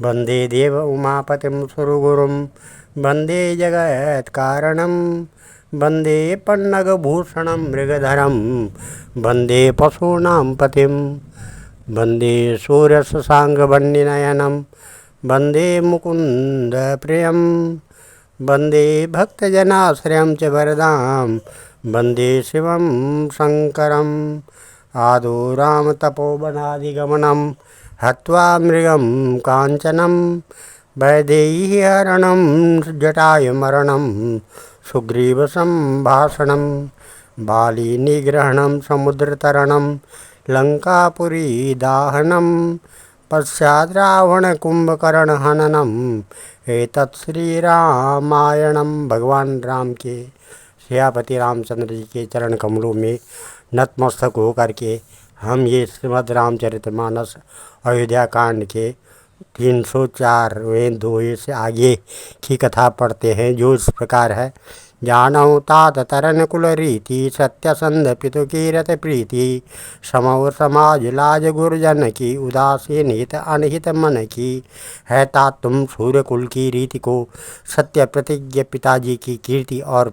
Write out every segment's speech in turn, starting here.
वन्दे देव उमापतिं सुरगुरुं वन्दे जगत्कारणं वन्दे पन्नगभूषणं मृगधरं वन्दे पशूनां पतिं वन्दे सूर्यशशाङ्कवर्णनयनं वन्दे मुकुन्दप्रियं वन्दे भक्तजनाश्रयं च वरदां वन्दे शिवं शङ्करम् आदौ रामतपोवनादिगमनं हत्वा मृगं काञ्चनं वैदेहीहरणं जटायुमरणं सुग्रीवसम्भाषणं बालीनिग्रहणं समुद्रतरणं लङ्कापुरीदाहनं पश्चात् रावणकुम्भकर्णहननम् एतत् श्रीरामायणं। भगवान राम के सियापति रामचंद्र जी के चरण कमलों में नतमस्तक होकर के हम ये श्रीमद् रामचरितमानस अयोध्या कांड के 304वें दोहे से आगे की कथा पढ़ते हैं, जो इस प्रकार है। जानौ तात तरन कुल रीति सत्यसंध पितु की रत प्रीति समौ समाज लाज गुरुजन की उदासीन हित अनहित मन की है। तात तुम सूर्य कुल की रीति को, सत्य प्रतिज्ञ पिताजी की कीर्ति और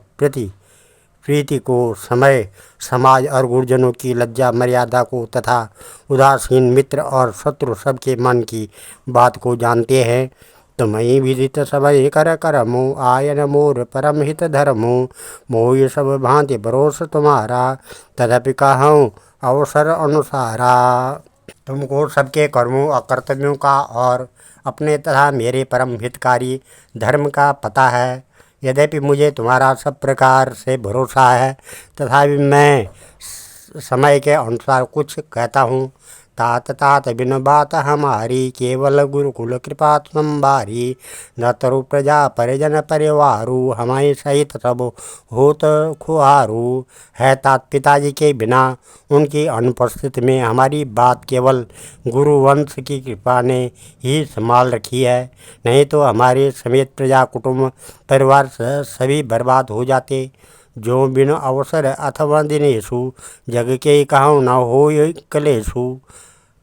प्रीति को, समय समाज और गुरुजनों की लज्जा मर्यादा को तथा उदासीन मित्र और शत्रु सबके मन की बात को जानते हैं। तुम्हें विदित सबय कर करमो आयन मोर परम हित धर्मो मोह सब भांति भरोस तुम्हारा तदपि कहूँ अवसर अनुसारा। तुमको सबके कर्मों और कर्तव्यों का और अपने तथा मेरे परम हितकारी धर्म का पता है। यद्यपि मुझे तुम्हारा सब प्रकार से भरोसा है, तथापि मैं समय के अनुसार कुछ कहता हूँ। तात तात बिन बात हमारी केवल गुरुकुल कृपा संभारी न तरु प्रजा परिजन परिवारू हमारे सहित सब होत खुहारू है। तात पिताजी के बिना उनकी अनुपस्थिति में हमारी बात केवल गुरुवंश की कृपा ने ही संभाल रखी है, नहीं तो हमारे समेत प्रजा कुटुंब परिवार सभी बर्बाद हो जाते। जो बिन अवसर अथवा दिनेशु जग के कहूँ न हो कलेशु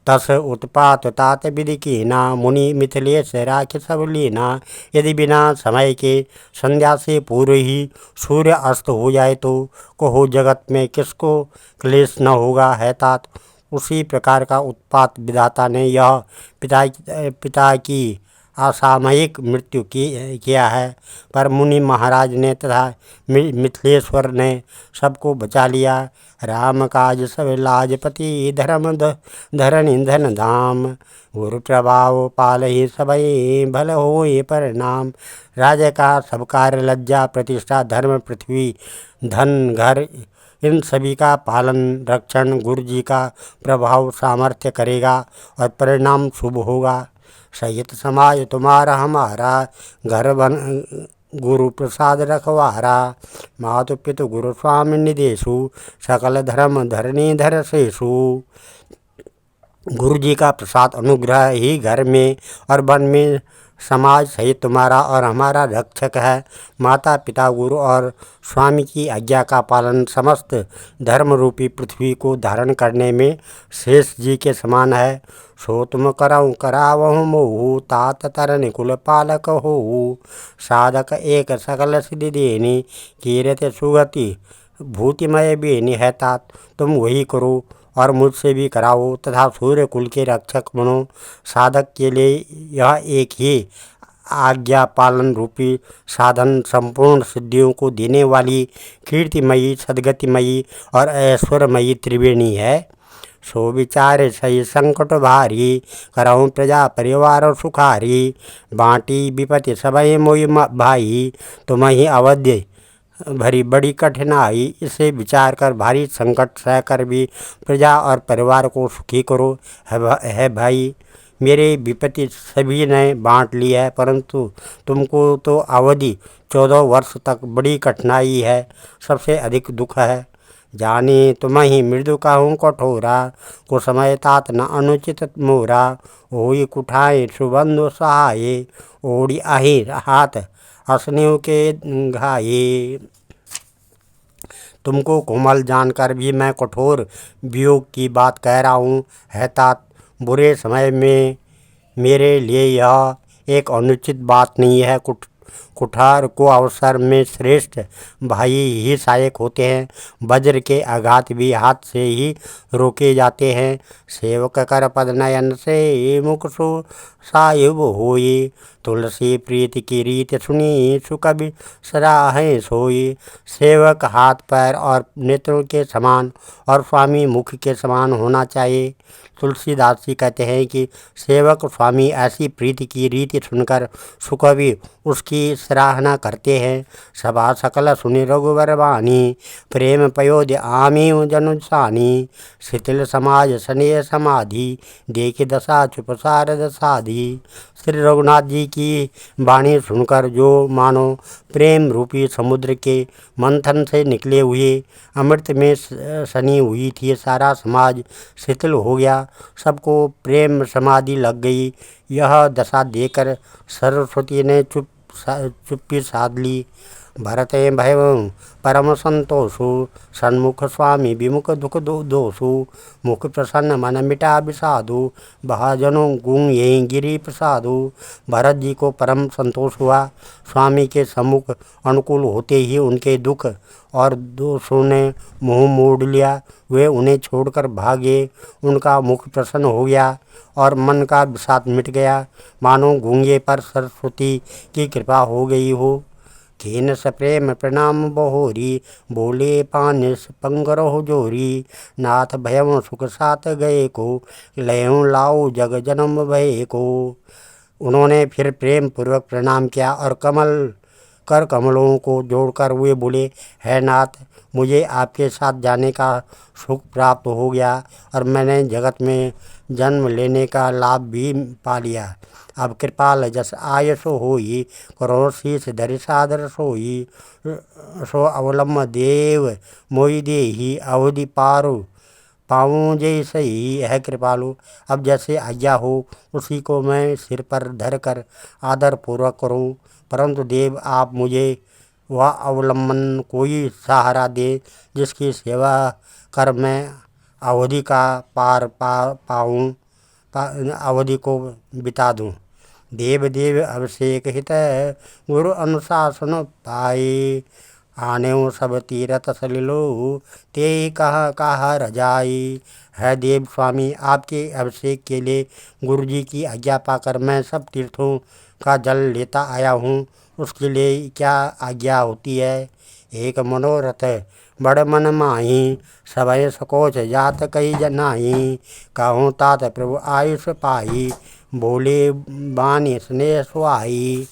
तस उत्पात तात विधि कीना मुनि मिथिलेश राख सब लीना। यदि बिना समय के संध्या से पूर्व ही सूर्य अस्त हो जाए तो कहो जगत में किसको क्लेश न होगा है। तात उसी प्रकार का उत्पात विधाता ने यह पिता की असामयिक मृत्यु किया है, पर मुनि महाराज ने तथा मिथिलेश्वर ने सबको बचा लिया। राम काज सब लाजपति धर्म धरणी धन धाम गुरु प्रभाव पाल ही सबई भल होए परिणाम। राजा का सब कार्य लज्जा प्रतिष्ठा धर्म पृथ्वी धन घर इन सभी का पालन रक्षण गुरु जी का प्रभाव सामर्थ्य करेगा और परिणाम शुभ होगा। सहित समाज तुम्हारा हमारा घर बन गुरु प्रसाद रखवारा मातु पितु गुरु स्वामी निदेशु सकल धर्म धरणी धर शेषु। गुरु जी का प्रसाद अनुग्रह ही घर में और वन में समाज सहित तुम्हारा और हमारा रक्षक है। माता पिता गुरु और स्वामी की आज्ञा का पालन समस्त धर्म रूपी पृथ्वी को धारण करने में शेष जी के समान है। सो तुम करऊँ करावहु मोहु तात तरन कुल पालक हो साधक एक सकल सिद्धि देनी कीरत सुगति भूतिमय बेनी है। तात तुम वही करो और मुझसे भी कराओ तथा सूर्य कुल के रक्षक बनो। साधक के लिए यह एक ही आज्ञा पालन रूपी साधन संपूर्ण सिद्धियों को देने वाली कीर्तिमयी सद्गतिमयी और ऐश्वर्यमयी त्रिवेणी है। सो विचार सही संकट भारी करऊँ प्रजा परिवार और सुखारी बाँटी विपत्ति सबई मोई भाई तुम ही अवध्य भरी बड़ी कठिनाई। इसे विचार कर भारी संकट सहकर भी प्रजा और परिवार को सुखी करो है भाई। मेरे विपत्ति सभी ने बांट ली है, परंतु तुमको तो अवधि 14 वर्ष तक बड़ी कठिनाई है, सबसे अधिक दुख है। जाने तुम ही मृदु कहूँ कठोरा को समय तात न अनुचित मोरा होई कुठाए सुबंधु सहाये ओढ़ी आही हाथ हंसने के घाये। तुमको कोमल जानकर भी मैं कठोर वियोग की बात कह रहा हूँ है तात। बुरे समय में मेरे लिए यह एक अनुचित बात नहीं है। कुठार को अवसर में श्रेष्ठ भाई ही सहायक होते हैं। वज्र के आघात भी हाथ से ही रोके जाते हैं। सेवक कर पद नयन से मुख सो साहिब होई। तुलसी प्रीति की रीत सुनी सुकवि सराहें सोई। सेवक हाथ पैर और नेत्रों के समान और स्वामी मुख के समान होना चाहिए। तुलसीदास जी कहते हैं कि सेवक स्वामी ऐसी प्रीति की रीति सुनकर सुकवि उसकी सराहना करते हैं। सभा सकल सुनि रघुवर वाणी, प्रेम पयोध आमी जनु सानी। शिथिल समाज स्नेह समाधि, देख दशा चुप सारद साधि। श्री रघुनाथ जी की वाणी सुनकर जो मानो प्रेम रूपी समुद्र के मंथन से निकले हुए अमृत में सनी हुई थी। सारा समाज शिथिल हो गया, सबको प्रेम समाधि लग गई। यह दशा देखकर सरस्वती ने चुप्पी साध ली। भरत भय परम संतोषु, सन्मुख स्वामी विमुख दुख दोषु। मुख प्रसन्न मन मिटा विषादु, भाजनों गुंग यही गिरी प्रसादु। भरत जी को परम संतोष हुआ। स्वामी के सम्मुख अनुकूल होते ही उनके दुख और दोषों ने मुँह मोड़ लिया। वे उन्हें छोड़कर भागे। उनका मुख प्रसन्न हो गया और मन का विषाद मिट गया, मानो गूंगे पर सरस्वती की कृपा हो गई हो। खीन सप्रेम प्रणाम बहोरी, बोले पानिस पंगरहो जोरी। नाथ भयम सुख साथ गए को, लयों लाओ जग जन्म भय को। उन्होंने फिर प्रेम पूर्वक प्रणाम किया और कर कमलों को जोड़कर वे बोले, है नाथ, मुझे आपके साथ जाने का सुख प्राप्त हो गया और मैंने जगत में जन्म लेने का लाभ भी पा लिया। अब कृपाल जस आयसो होई, करो शीस धरि सादर सोई। सो अवलम्ब देव मोई देही, अवधि पारो पाऊँ जय सही है कृपालु। अब जैसे आज्ञा हो उसी को मैं सिर पर धर कर आदर पूर्वक करूँ, परंतु देव आप मुझे वह अवलंबन कोई सहारा दे जिसकी सेवा कर मैं अवधि का पार पाऊँ, अवधि को बिता दूँ। देव देव अभिषेक हित गुरु अनुशासन पाए। आने सब तीरथ सलिलो, ते कहा रजाई। है देव स्वामी, आपके अभिषेक के लिए गुरु जी की आज्ञा पाकर मैं सब तीर्थों का जल लेता आया हूँ। उसके लिए क्या आज्ञा होती है। एक मनोरथ बड़ मन माही, सभय सकोच जात कही जनाही। कहूँ तात प्रभु आयुष पाई, बोले बानी स्नेह सुहाई।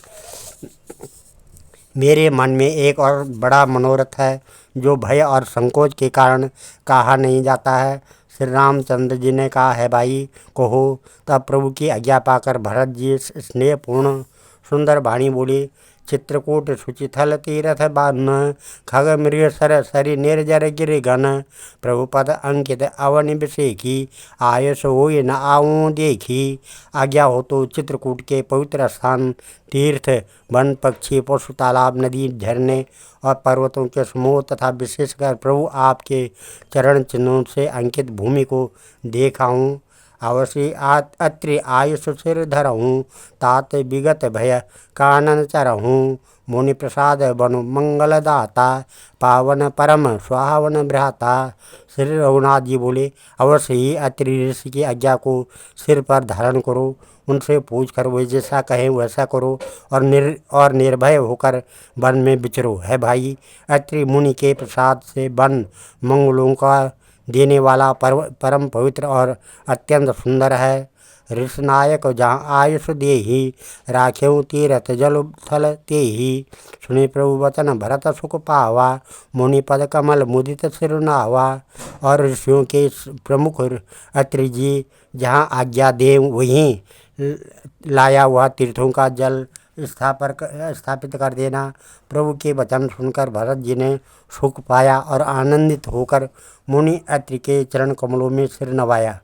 मेरे मन में एक और बड़ा मनोरथ है जो भय और संकोच के कारण कहा नहीं जाता है। श्री रामचंद्र जी ने कहा है, भाई कहो। तब प्रभु की आज्ञा पाकर भरत जी स्नेहपूर्ण सुंदर वाणी बोले, चित्रकूट सुचिथल तीरथ बान, खग मृग सर सरि निर्जर गिर गन। प्रभुपद अंकित अवन विषेखी, आयस होय न आऊँ देखी। आज्ञा हो तो चित्रकूट के पवित्र स्थान, तीर्थ, वन, पक्षी, पशु, तालाब, नदी, झरने और पर्वतों के समूह तथा विशेषकर प्रभु आपके चरण चिन्हों से अंकित भूमि को देखाऊँ। अवश्य अत्रि आयुष सिर धरहूँ, तात विगत भय कानन चरहूँ। मुनि प्रसाद बनु मंगलदाता, पावन परम सुहावन भ्राता। श्री रघुनाथ जी बोले, अवश्य ही अत्रि ऋषि की आज्ञा को सिर पर धारण करो। उनसे पूछ कर वे जैसा कहें वैसा करो और निर्भय होकर वन में विचरो। है भाई, अत्रि मुनि के प्रसाद से वन मंगलों का देने वाला परम पवित्र और अत्यंत सुंदर है। ऋषनायक जहाँ आयुष देही, राखेऊ तीरथ जल थल तेही। सुनि प्रभु वचन भरत सुख पावा, मुनि पद कमल मुदित सिरुनावा। और ऋषियों के प्रमुख अत्रि जी जहाँ आज्ञा दे वहीं लाया हुआ तीर्थों का जल स्थापित कर देना। प्रभु के वचन सुनकर भरत जी ने सुख पाया और आनंदित होकर मुनि अत्रि के चरण कमलों में सिर नवाया।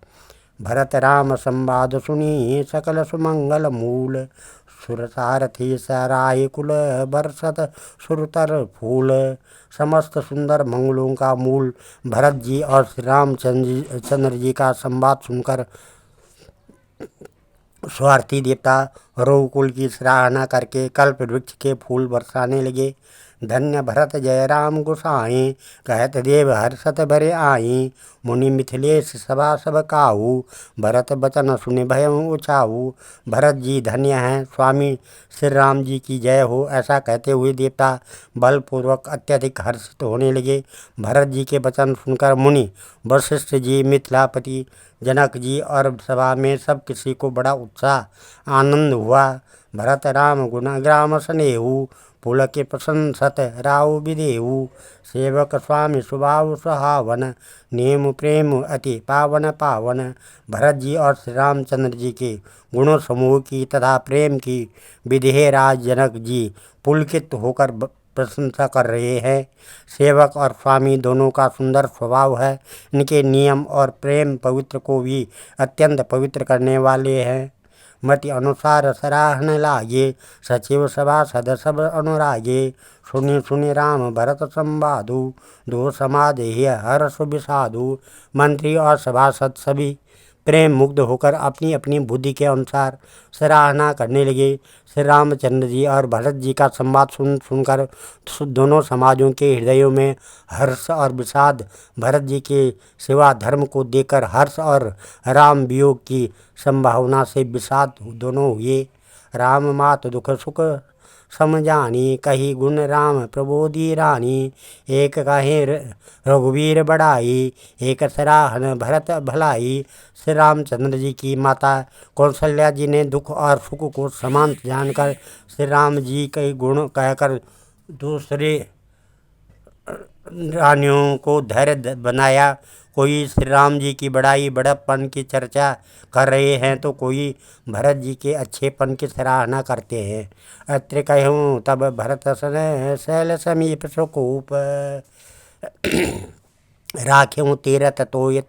भरत राम संवाद सुनी, सकल सुमंगल मूल। सुरसारथी सराय कुल, बरसत सुरतर फूल। समस्त सुंदर मंगलों का मूल भरत जी और श्री रामचंद्र जी का संवाद सुनकर स्वार्थी देवता रघुकुल की सराहना करके कल्प वृक्ष के फूल बरसाने लगे। धन्य भरत जय राम गुसाई, कहत देव हर्षत भरे आई। मुनि मिथिलेश सभा सब काहू, भरत बचन सुनि भयउ उछाऊ। भरत जी धन्य हैं, स्वामी श्री राम जी की जय हो। ऐसा कहते हुए देवता बलपूर्वक अत्यधिक हर्षित होने लगे। भरत जी के वचन सुनकर मुनि वशिष्ठ जी, मिथिलापति जनक जी और सभा में सब किसी को बड़ा उत्साह आनंद हुआ। भरत राम गुणग्राम स्नेहु, पुलक प्रशंसत राव विदेहु। सेवक स्वामी स्वभाव सुहावन, नेम प्रेम अति पावन पावन। भरत जी और श्री रामचंद्र जी के गुणों समूह की तथा प्रेम की विदेह राज जनक जी पुलकित होकर प्रशंसा कर रहे हैं। सेवक और स्वामी दोनों का सुंदर स्वभाव है। इनके नियम और प्रेम पवित्र को भी अत्यंत पवित्र करने वाले हैं। मति अनुसार सराहन लागे, सचिव सभा सद सब अनुरागे। सुनि सुनि राम भरत संवादु, दो समाज ही हर्ष विषादु। मंत्री और सभासद सभी प्रेम मुग्ध होकर अपनी अपनी बुद्धि के अनुसार सराहना करने लगे। श्री रामचंद्र जी और भरत जी का संवाद सुनकर दोनों समाजों के हृदयों में हर्ष और विषाद, भरत जी के सेवा धर्म को देखकर हर्ष और राम वियोग की संभावना से विषाद दोनों हुए। राम मात दुख सुख समझानी, कही गुण राम प्रबोधि रानी। एक कहे रघुवीर बढ़ाई, एक सराहन भरत भलाई। श्री रामचंद्र जी की माता कौशल्या जी ने दुख और सुख को समान जानकर श्री राम जी के गुण कहकर दूसरे रानियों को धैर्य बनाया। कोई श्री राम जी की बड़ाई बड़प्पन की चर्चा कर रहे हैं तो कोई भरत जी के अच्छेपन की सराहना करते हैं। अत्र कहूँ तब भरत सन शैल समीप सुकूप, राख्यों तीरथ तोयत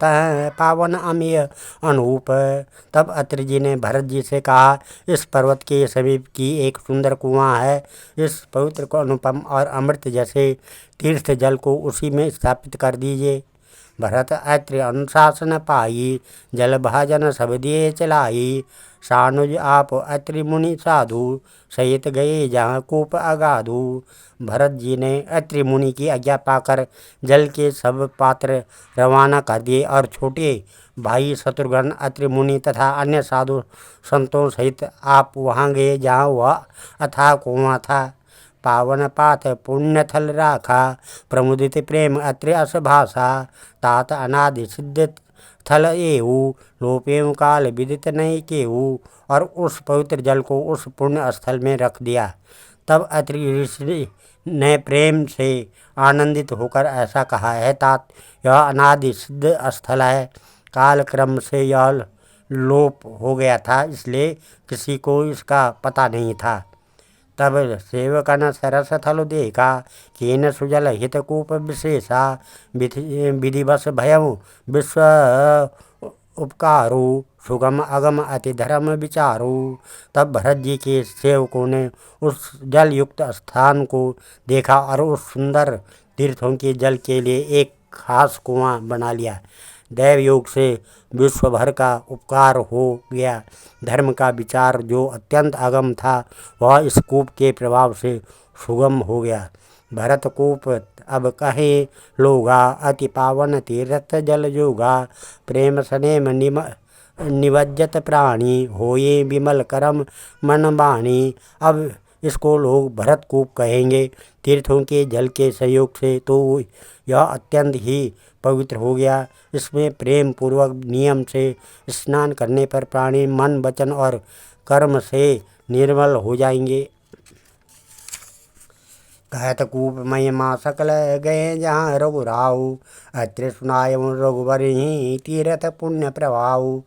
पावन अमेय अनूप। तब अत्रि जी ने भरत जी से कहा, इस पर्वत के समीप की एक सुंदर कुआं है। इस पवित्र को अनुपम और अमृत जैसे तीर्थ जल को उसी में स्थापित कर दीजिए। भरत अत्रि अनुशासन पाई, जल भाजन सब दिए चलाई। सानुज आप अत्रि मुनि साधु, सहित गए जहाँ कूप अगाधु। भरत जी ने अत्रि मुनि की आज्ञा पाकर जल के सब पात्र रवाना कर दिए और छोटे भाई शत्रुघ्न, अत्रि मुनि तथा अन्य साधु संतों सहित आप वहाँ गए जहाँ वह अथाह कुआं था। पावन पाथ पुण्य थल राखा, प्रमुदित प्रेम अत्रि अस भाषा। तात अनादि सिद्ध थल एहू, लोपेम काल विदित नहीं केहू। और उस पवित्र जल को उस पुण्य स्थल में रख दिया। तब अत्रि ऋषि ने प्रेम से आनंदित होकर ऐसा कहा है, तात यह अनादि सिद्ध स्थल है। काल क्रम से यह लोप हो गया था, इसलिए किसी को इसका पता नहीं था। तब सेवकन सरस थल देखा, कीन सुजल हित कूप विशेषा। विधिवश भयउ विश्व उपकारू, सुगम अगम अति धर्म विचारू। तब भरत जी के सेवकों ने उस जल युक्त स्थान को देखा और उस सुंदर तीर्थों के जल के लिए एक खास कुआं बना लिया। दैव योग से विश्व भर का उपकार हो गया। धर्म का विचार जो अत्यंत अगम था वह इस कूप के प्रभाव से सुगम हो गया। भरत कूप अब कहे लोगा, अति पावन तीर्थ जल जोगा। प्रेम स्नेम निवज्जत प्राणी, होए विमल करम मन बाणी। अब इसको लोग भरत कूप कहेंगे। तीर्थों के जल के सहयोग से तो यह अत्यंत ही पवित्र हो गया। इसमें प्रेम पूर्वक नियम से स्नान करने पर प्राणी मन वचन और कर्म से निर्मल हो जाएंगे। कहत कूप महिमा सकल गए जहाँ रघुराऊ, अत्रि सुनायु रघुवर ही तीर्थ पुण्य प्रभाऊ।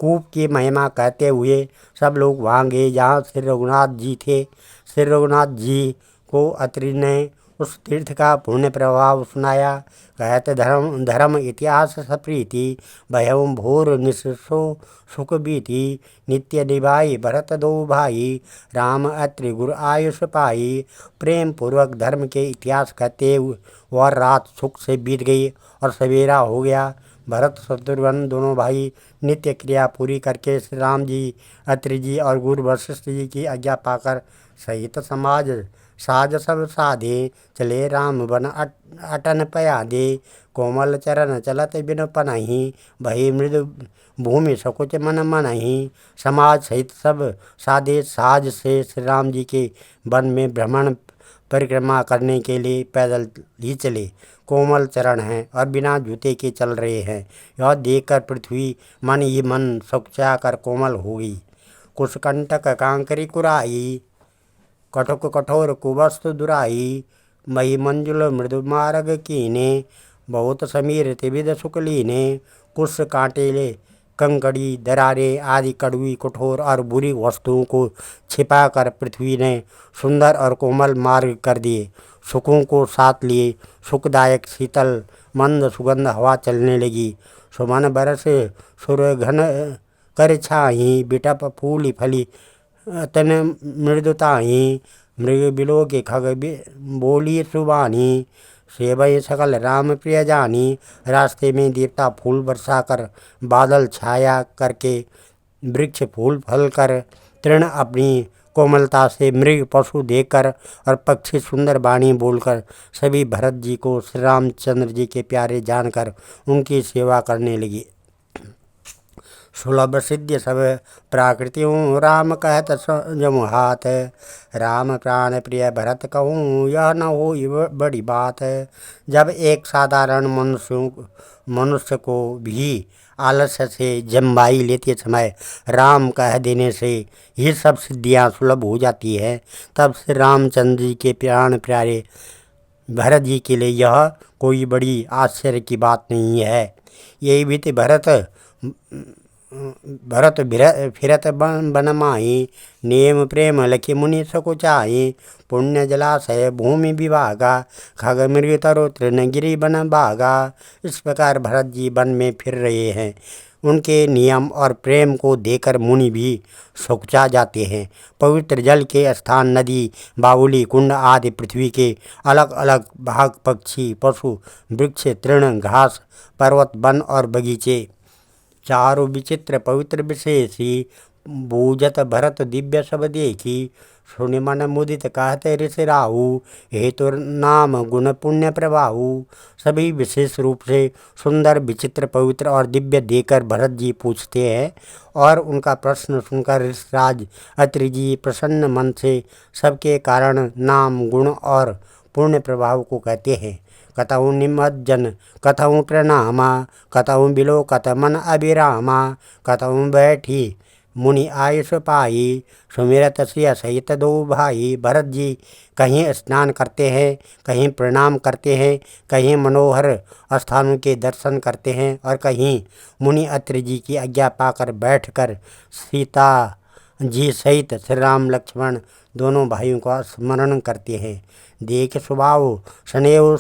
कूप की महिमा कहते हुए सब लोग वहाँ गए जहाँ श्री रघुनाथ जी थे। श्री रघुनाथ जी को अत्रि ने उस तीर्थ का पुण्य प्रभाव सुनाया। कहत धर्म धर्म इतिहास सप्रीति, भयउ भोर निसो सुख बीती। नित्य निभाई भरत दो भाई, राम अत्रि गुर आयुष पाई। प्रेम पूर्वक धर्म के इतिहास कहते हुए वह रात सुख से बीत गई और सवेरा हो गया। भरत शत्रुघ्न दोनों भाई नित्य क्रिया पूरी करके श्री राम जी, अत्रि जी और गुरु वशिष्ठ जी की आज्ञा पाकर सहित समाज साज सब साधे, चले राम बन अटन पयादे। कोमल चरण चलत बिनु पनहि, भई मृदु भूमि सकुच मन मनहि। समाज सहित सब साधे साज से श्री राम जी के वन में भ्रमण परिक्रमा करने के लिए पैदल ही चले। कोमल चरण हैं और बिना जूते के चल रहे हैं। यह देखकर पृथ्वी मन ही मन सकुचा कर कोमल हो गई। कुशकंटक कांकरी कुराई, कठोक कठोर कुवस्तु दुराई। मही मंजुल मृदु मार्ग कीने, बहुत समीर त्रिविध सुकलीने। कुश कांटेले कंकड़ी दरारे आदि कड़वी कठोर और बुरी वस्तुओं को छिपाकर पृथ्वी ने सुंदर और कोमल मार्ग कर दिए। सुखों को साथ लिए सुखदायक शीतल मंद सुगंध हवा चलने लगी। सुमन बरस सुर घन कर छाही, बिटप फूली फली तन मृदुताही। मृग बिलो के खग बोली सुबानी, सेवय सकल राम प्रिय जानी। रास्ते में देवता फूल बरसा कर, बादल छाया करके, वृक्ष फूल फल कर, तृण अपनी कोमलता से, मृग पशु देखकर और पक्षी सुंदर वाणी बोलकर सभी भरत जी को श्री रामचंद्र जी के प्यारे जानकर उनकी सेवा करने लगी। सुलभ सिद्ध सब प्राकृतियों, राम कहत जमु हाथ। राम प्राण प्रिय भरत कहूँ, यह न हो बड़ी बात। जब एक साधारण मनुष्य को भी आलस्य से जम्बाई लेते समय राम कह देने से ये सब सिद्धियाँ सुलभ हो जाती है, तब श्री रामचंद्र जी के प्राण प्यारे भरत जी के लिए यह कोई बड़ी आश्चर्य की बात नहीं है। यही भी भरत फिरत बन माही, नेम प्रेम लखी मुनि सकुचाही। पुण्य जलाशय भूमि विभागा, खग मृग तरो तृणगिरि बन भागा। इस प्रकार भरत जी वन में फिर रहे हैं। उनके नियम और प्रेम को देकर मुनि भी सकुचा जाते हैं। पवित्र जल के स्थान नदी, बावुली, कुंड आदि पृथ्वी के अलग अलग भाग, पक्षी, पशु, वृक्ष, तृण, घास, पर्वत, वन और बगीचे, चारु विचित्र पवित्र विशेषी। बूझत भरत दिव्य सब देखी, सुनि मन मुदित कहते ऋषि राहु। हेतु नाम गुण पुण्य प्रभाहु। सभी विशेष रूप से सुंदर, विचित्र, पवित्र और दिव्य देकर भरत जी पूछते हैं और उनका प्रश्न सुनकर ऋषिराज अत्रि जी प्रसन्न मन से सबके कारण, नाम, गुण और पुण्य प्रभाव को कहते हैं। कतहु निमज्जन कतहु प्रणामा, कतहु बिलो कत मन अभिरामा। कतहु बैठी मुनि आयुष पाई, सुमिरत सिय सहित दो भाई। भरत जी कहीं स्नान करते हैं, कहीं प्रणाम करते हैं, कहीं मनोहर स्थानों के दर्शन करते हैं और कहीं मुनि अत्रि जी की आज्ञा पाकर बैठकर सीता जी सहित श्री राम लक्ष्मण दोनों भाइयों का स्मरण करते हैं। देख स्वभाव स्नेह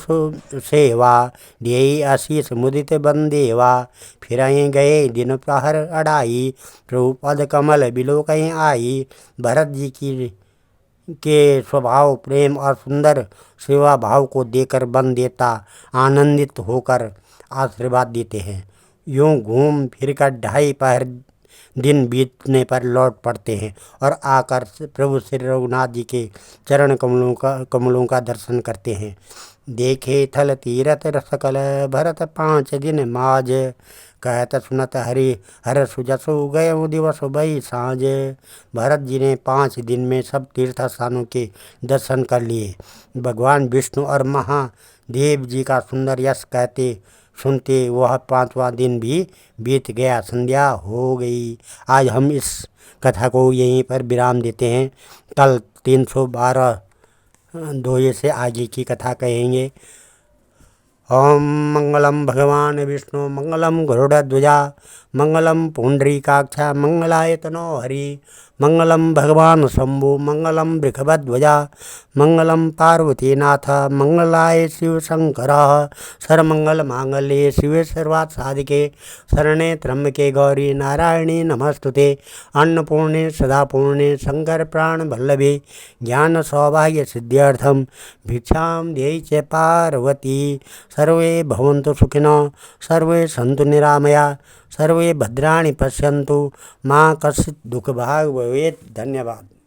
सेवा, देई आशीष मुदित बंदेवा। फिर गए दिन प्रहर अड़ाई, प्रभु पद कमल बिलो कहीं आई। भरत जी के स्वभाव, प्रेम और सुंदर सेवा भाव को देकर वन देवता आनंदित होकर आशीर्वाद देते हैं। यूँ घूम फिर कर 2.5 पहर दिन बीतने पर लौट पड़ते हैं और आकर प्रभु श्री रघुनाथ जी के चरण कमलों का दर्शन करते हैं। देखे थल तीरथ सकल भरत 5 दिन माज, कहत सुनत हरि हर सुजसु गए दिवस भई साँझ। भरत जी ने 5 दिन में सब तीर्थ स्थानों के दर्शन कर लिए। भगवान विष्णु और महादेव जी का सुंदर यश कहते सुनते वह 5वां दिन भी बीत गया, संध्या हो गई। आज हम इस कथा को यहीं पर विराम देते हैं। कल 312 दोहे से आगे की कथा कहेंगे। ओम मंगलम भगवान विष्णु मंगलम गरुड़ध्वजा मंगलम पुंडरीकाक्षा मंगलाय तनो हरि। मंगलम भगवान शंभु मंगलम वृषभध्वजा मंगलम पार्वतीनाथ मंगलाय शिव शंकर। सर्वमंगल मांगल्ये शिवे सर्वार्थ साधिके शरणे त्र्यंबके गौरी नारायणी नमस्तुते। अन्नपूर्णे सदापूर्णे शंकर प्राण वल्लभे ज्ञान सौभाग्य सिद्ध्यर्थम भिक्षां देहि च पार्वती। सर्वे भवन्तु सुखिनः, सर्वे सन्तु निरामया, सर्वे भद्राणि पश्यन्तु, माँ कश्चित् दुःखभाग् भवेत्। धन्यवाद।